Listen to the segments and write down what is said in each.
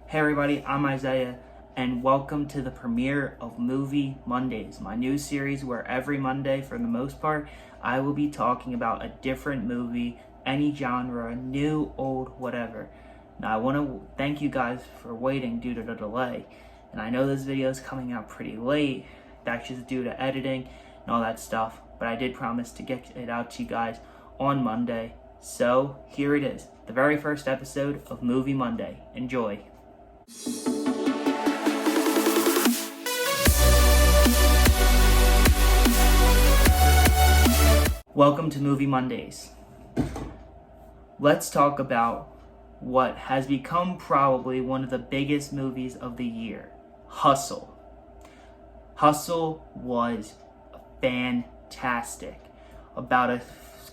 Hey everybody, I'm Isaiah, and welcome to the premiere of Movie Mondays, my new series where every Monday, for the most part, I will be talking about a different movie, any genre, new, old, whatever. Now, I want to thank you guys for waiting due to the delay, and I know this video is coming out pretty late. That's just due to editing and all that stuff, but I did promise to get it out to you guys on Monday. So, here it is, the very first episode of Movie Monday. Enjoy. Welcome to Movie Mondays. Let's talk about what has become probably one of the biggest movies of the year, Hustle. Hustle was fantastic. About a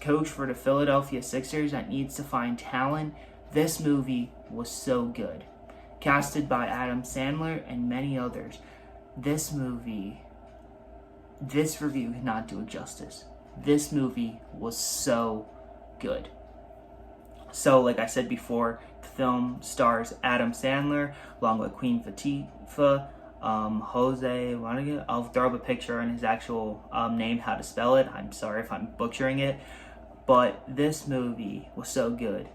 coach for the Philadelphia Sixers that needs to find talent. This movie was so good. Casted by Adam Sandler and many others. This review cannot do it justice. This movie was so good. So, like I said before, the film stars Adam Sandler along with Queen Latifah, Jose Rodriguez. I'll throw up a picture on his actual name, how to spell it. I'm sorry if I'm butchering it. But this movie was so good.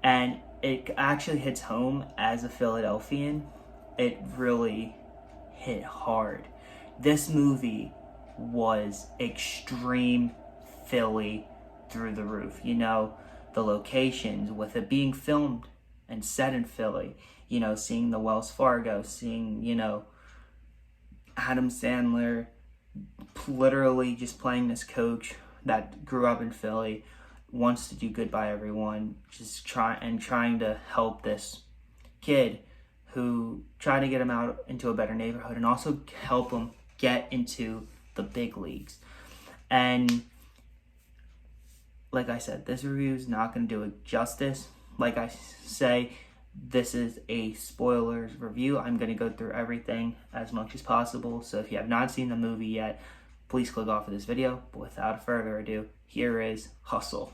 And it actually hits home as a Philadelphian. It really hit hard. This movie was extreme Philly through the roof. You know, the locations with it being filmed and set in Philly. You know, seeing the Wells Fargo, seeing, Adam Sandler literally just playing this coach that grew up in Philly, wants to do good by everyone, trying to help this kid who tried to get him out into a better neighborhood and also help him get into the big leagues. And like I said, this review is not going to do it justice. Like I say, this is a spoilers review. I'm going to go through everything as much as possible. So if you have not seen the movie yet, please click off of this video. But without further ado, here is Hustle.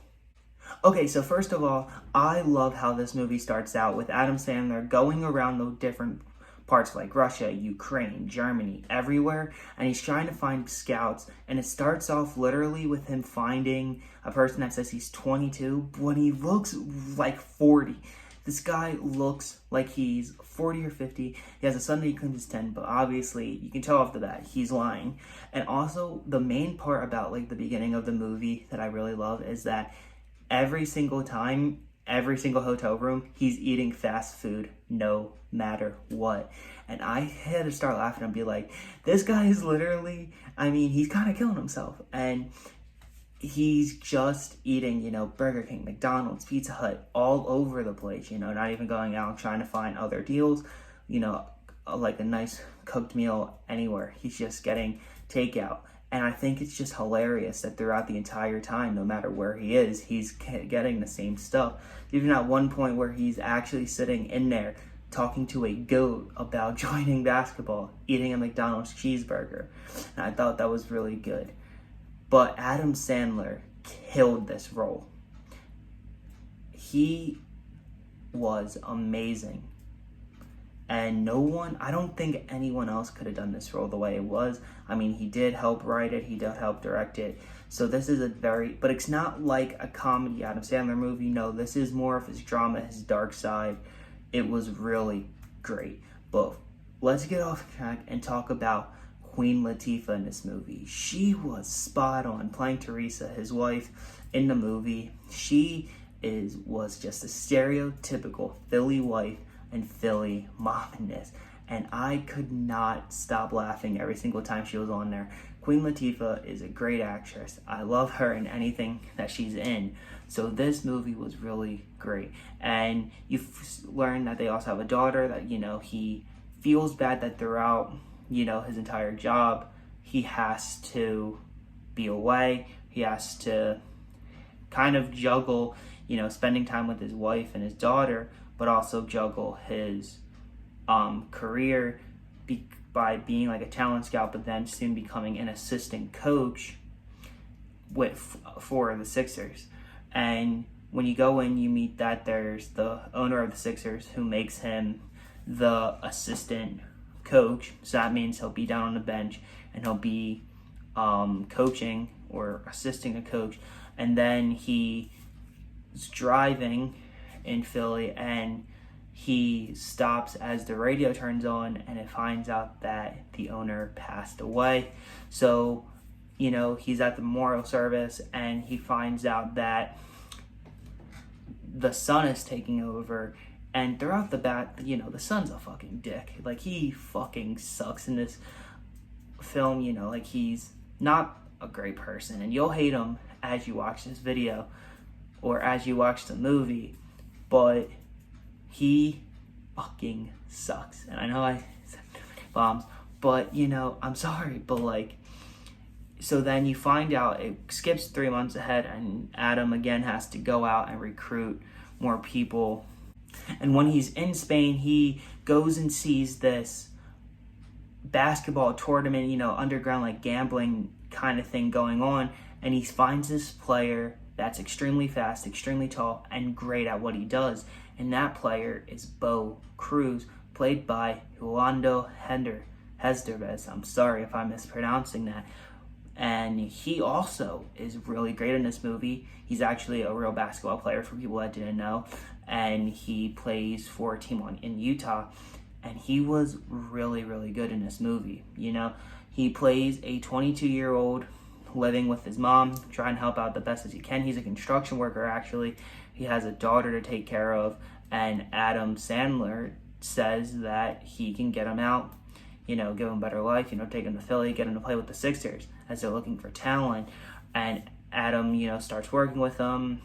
Okay, so first of all, I love how this movie starts out with Adam Sandler going around the different parts like Russia, Ukraine, Germany, everywhere, and he's trying to find scouts, and it starts off literally with him finding a person that says he's 22, when he looks like 40. This guy looks like he's 40 or 50. He has a son that he claims is 10, but obviously you can tell off the bat he's lying. And also the main part about like the beginning of the movie that I really love is that every single time, every single hotel room, he's eating fast food no matter what. And I had to start laughing and be like, this guy is literally, he's kind of killing himself. And he's just eating, Burger King, McDonald's, Pizza Hut, all over the place, not even going out and trying to find other deals, like a nice cooked meal anywhere. He's just getting takeout. And I think it's just hilarious that throughout the entire time, no matter where he is, he's getting the same stuff. Even at one point where he's actually sitting in there talking to a goat about joining basketball, eating a McDonald's cheeseburger. And I thought that was really good. But Adam Sandler killed this role. He was amazing. And I don't think anyone else could have done this role the way it was. He did help write it, he did help direct it. So this is but it's not like a comedy Adam Sandler movie. No, this is more of his drama, his dark side. It was really great. But let's get off track and talk about Queen Latifah in this movie. She was spot on playing Teresa, his wife, in the movie. She was just a stereotypical Philly wife and Philly mom in this. And I could not stop laughing every single time she was on there. Queen Latifah is a great actress. I love her in anything that she's in. So this movie was really great. And you learn that they also have a daughter that, he feels bad that throughout, his entire job, he has to be away. He has to kind of juggle, spending time with his wife and his daughter, but also juggle his career by being like a talent scout, but then soon becoming an assistant coach for the Sixers. And when you go in, you meet that there's the owner of the Sixers who makes him the assistant coach. So that means he'll be down on the bench and he'll be coaching or assisting a coach. And then he's driving in Philly and he stops as the radio turns on and it finds out that the owner passed away. So, he's at the memorial service and he finds out that the son is taking over. And throughout the bat, the son's a fucking dick. Like, he fucking sucks in this film, like, he's not a great person. And you'll hate him as you watch this video or as you watch the movie. But he fucking sucks. And I know I said bombs, but, I'm sorry. But, like, so then you find out, it skips 3 months ahead, and Adam again has to go out and recruit more people. And when he's in Spain, he goes and sees this basketball tournament, underground, like gambling kind of thing going on. And he finds this player that's extremely fast, extremely tall, and great at what he does. And that player is Bo Cruz, played by Julando Hezdervez. I'm sorry if I'm mispronouncing that. And he also is really great in this movie. He's actually a real basketball player for people that didn't know. And he plays for a team in Utah. And he was really, really good in this movie. He plays a 22-year-old living with his mom, trying to help out the best as he can. He's a construction worker, actually. He has a daughter to take care of. And Adam Sandler says that he can get him out, give him a better life, take him to Philly, get him to play with the Sixers as they're looking for talent. And Adam, starts working with them.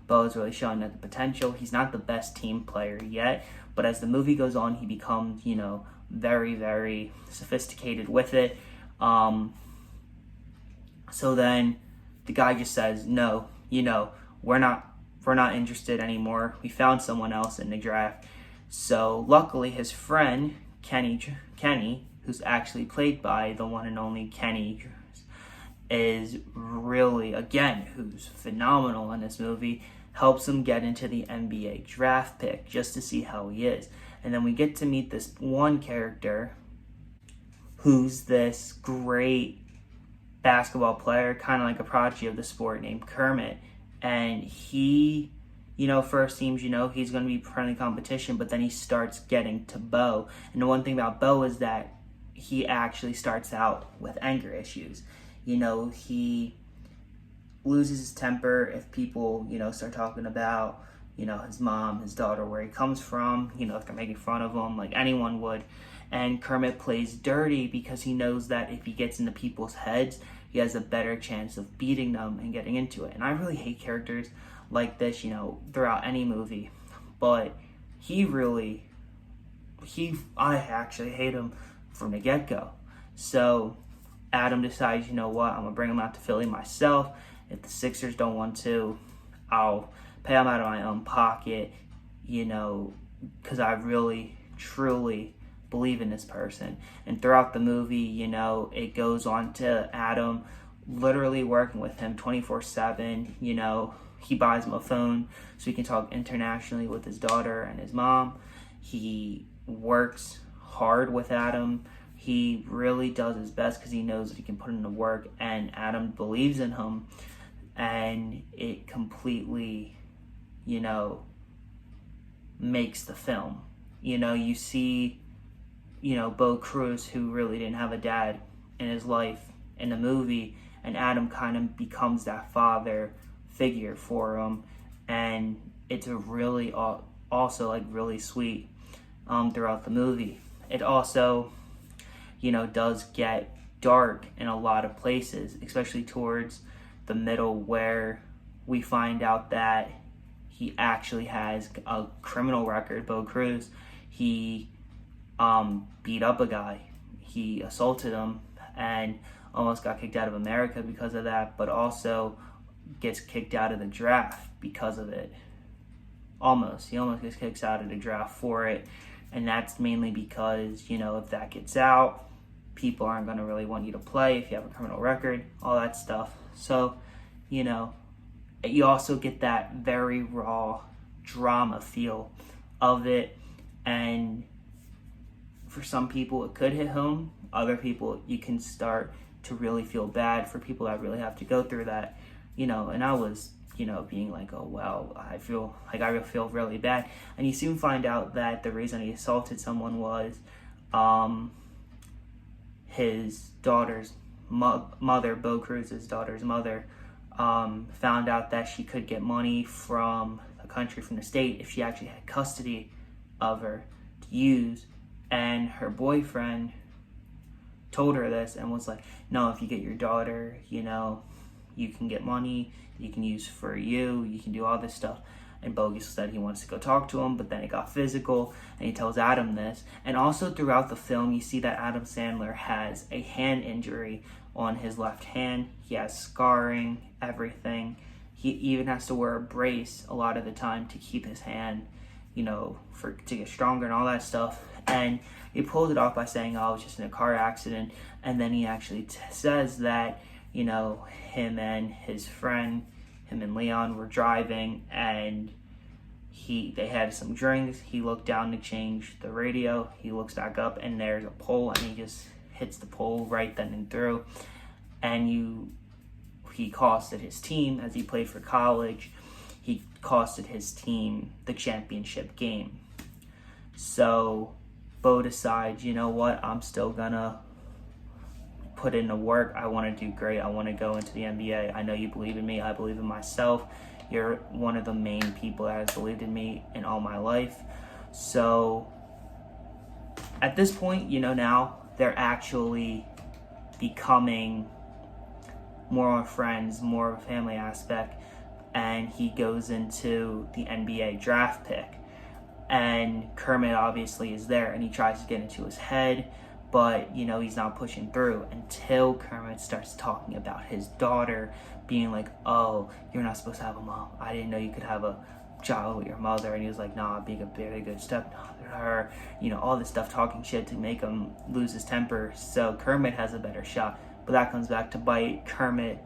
Bo is really showing that the potential. He's not the best team player yet, but as the movie goes on, he becomes, very, very sophisticated with it. So then the guy just says, no, we're not interested anymore. We found someone else in the draft. So luckily his friend, Kenny, who's actually played by the one and only Kenny, is really, again, who's phenomenal in this movie, helps him get into the NBA draft pick just to see how he is. And then we get to meet this one character who's this great basketball player, kind of like a prodigy of the sport, named Kermit. And he, first seems, he's going to be friendly competition, but then he starts getting to Bo. And the one thing about Bo is that he actually starts out with anger issues. He loses his temper if people, start talking about, his mom, his daughter, where he comes from, if they're making fun of him, like anyone would. And Kermit plays dirty because he knows that if he gets into people's heads, he has a better chance of beating them and getting into it. And I really hate characters like this, throughout any movie. But I actually hate him from the get-go. So Adam decides, I'm going to bring him out to Philly myself. If the Sixers don't want to, I'll pay him out of my own pocket, because I really, truly believe in this person. And throughout the movie, it goes on to Adam literally working with him 24/7. He buys him a phone so he can talk internationally with his daughter and his mom. He works hard with Adam. He really does his best because he knows that he can put in the work, and Adam believes in him. And it completely, makes the film. You see, Bo Cruz, who really didn't have a dad in his life in the movie, and Adam kind of becomes that father figure for him. And it's a really, also like really sweet throughout the movie. It also, does get dark in a lot of places, especially towards the middle, where we find out that he actually has a criminal record. Bo Cruz, he beat up a guy, he assaulted him, and almost got kicked out of America because of that, but also gets kicked out of the draft because of it. He almost gets kicked out of the draft for it, and that's mainly because, if that gets out, people aren't going to really want you to play if you have a criminal record, all that stuff. So, you also get that very raw drama feel of it, and some people it could hit home. Other people, you can start to really feel bad for people that really have to go through that, you know. And I was, you know, being like, oh wow, I feel really bad. And you soon find out that the reason he assaulted someone was his daughter's mother, Bo Cruz's daughter's mother, found out that she could get money from the country, from the state, if she actually had custody of her to use. And her boyfriend told her this and was like, no, if you get your daughter, you know, you can get money you can use for you can do all this stuff. And Bogus said he wants to go talk to him, but then it got physical, and he tells Adam this. And also throughout the film, you see that Adam Sandler has a hand injury on his left hand. He has scarring, everything. He even has to wear a brace a lot of the time to keep his hand, you know, to get stronger and all that stuff. And he pulled it off by saying, oh, I was just in a car accident. And then he actually says that, you know, him and his friend, him and Leon were driving, and they had some drinks. He looked down to change the radio. He looks back up, and there's a pole, and he just hits the pole right then and through. And he costed his team, as he played for college, he costed his team the championship game. So Bo decides, you know what, I'm still gonna put in the work. I want to do great. I want to go into the NBA. I know you believe in me. I believe in myself. You're one of the main people that has believed in me in all my life. So at this point, you know, now they're actually becoming more friends, more of a family aspect. And he goes into the NBA draft pick. And Kermit obviously is there, and he tries to get into his head, but, you know, he's not pushing through until Kermit starts talking about his daughter being like, oh, you're not supposed to have a mom. I didn't know you could have a child with your mother. And he was like, nah, being a very good stepmother to her. You know, all this stuff, talking shit to make him lose his temper. So Kermit has a better shot. But that comes back to bite Kermit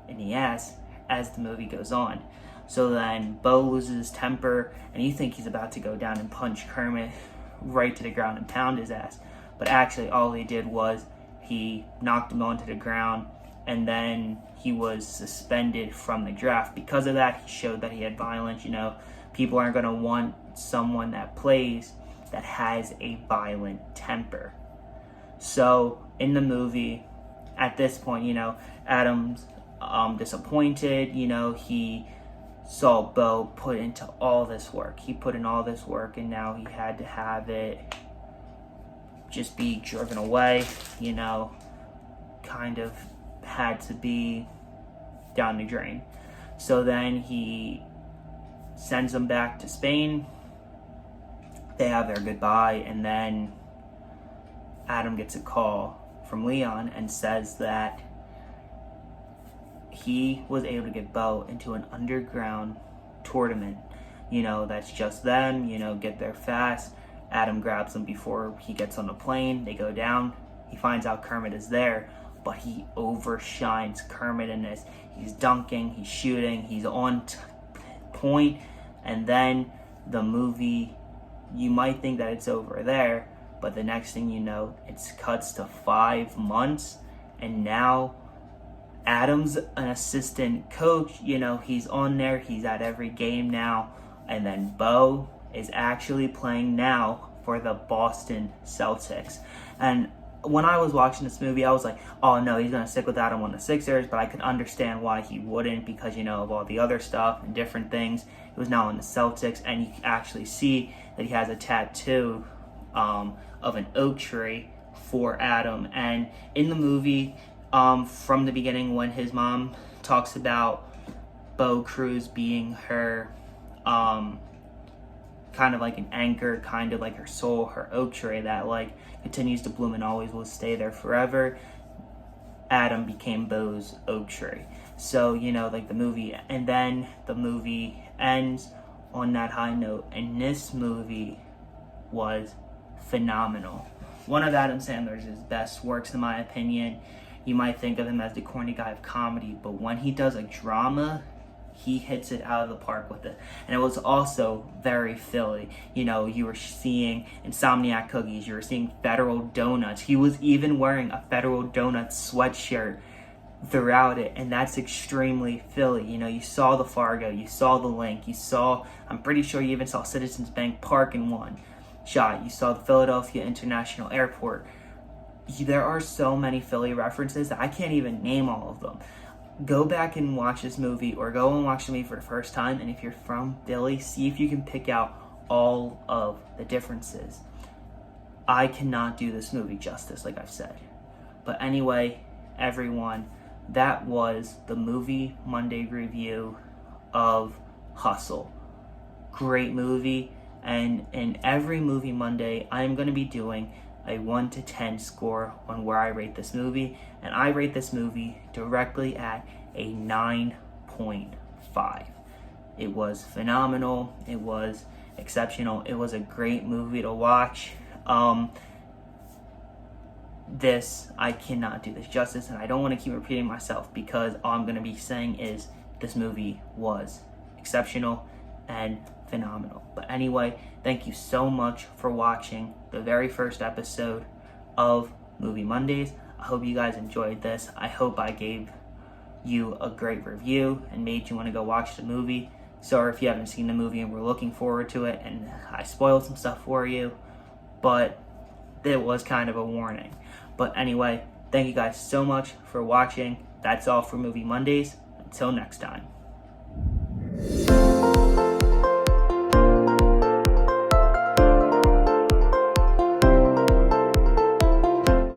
in the ass as the movie goes on. So then Bo loses his temper, and you think he's about to go down and punch Kermit right to the ground and pound his ass. But actually, all he did was he knocked him onto the ground, and then he was suspended from the draft. Because of that, he showed that he had violence. You know, people aren't going to want someone that plays that has a violent temper. So in the movie, at this point, you know, Adam's disappointed. You know, he saw Bo put into all this work. He put in all this work, and now he had to have it just be driven away, you know, kind of had to be down the drain. So then he sends them back to Spain. They have their goodbye, and then Adam gets a call from Leon and says that he was able to get Bo into an underground tournament, you know, that's just them, you know, get there fast. Adam grabs him before he gets on the plane. They go down. He finds out Kermit is there, but he overshines Kermit in this. He's dunking, he's shooting, he's on point. And then the movie, you might think that it's over there, but the next thing you know, it cuts to 5 months, and now Adam's an assistant coach. You know, he's on there, he's at every game now. And then Bo is actually playing now for the Boston Celtics. And when I was watching this movie, I was like, oh no, he's going to stick with Adam on the Sixers, but I could understand why he wouldn't, because, you know, of all the other stuff and different things. He was now on the Celtics, and you can actually see that he has a tattoo of an oak tree for Adam. And in the movie, from the beginning, when his mom talks about Bo Cruz being her kind of like an anchor, kind of like her soul, her oak tree that like continues to bloom and always will stay there forever, Adam became Bo's oak tree. So, you know, like the movie, and then the movie ends on that high note, and this movie was phenomenal. One of Adam Sandler's best works, in my opinion. You might think of him as the corny guy of comedy, but when he does a drama, he hits it out of the park with it. And it was also very Philly. You know, you were seeing Insomniac cookies, you were seeing Federal Donuts. He was even wearing a Federal Donuts sweatshirt throughout it, and that's extremely Philly. You know, you saw the Fargo, you saw the Link, I'm pretty sure you even saw Citizens Bank Park in one shot. You saw the Philadelphia International Airport. There are so many Philly references that I can't even name all of them. Go back and watch this movie, or go and watch the movie for the first time, and if you're from Philly, see if you can pick out all of the differences. I cannot do this movie justice, like I've said. But anyway, everyone, that was the Movie Monday review of Hustle. Great movie, and in every Movie Monday, I'm going to be doing a 1 to 10 score on where I rate this movie, and I rate this movie directly at a 9.5. It was phenomenal. It was exceptional. It was a great movie to watch. I cannot do this justice, and I don't want to keep repeating myself, because all I'm going to be saying is this movie was exceptional and phenomenal. But anyway, thank you so much for watching the very first episode of Movie Mondays. I hope you guys enjoyed this. I hope I gave you a great review and made you want to go watch the movie. Sorry if you haven't seen the movie and we're looking forward to it and I spoiled some stuff for you, but it was kind of a warning. But anyway, thank you guys so much for watching. That's all for Movie Mondays. Until next time.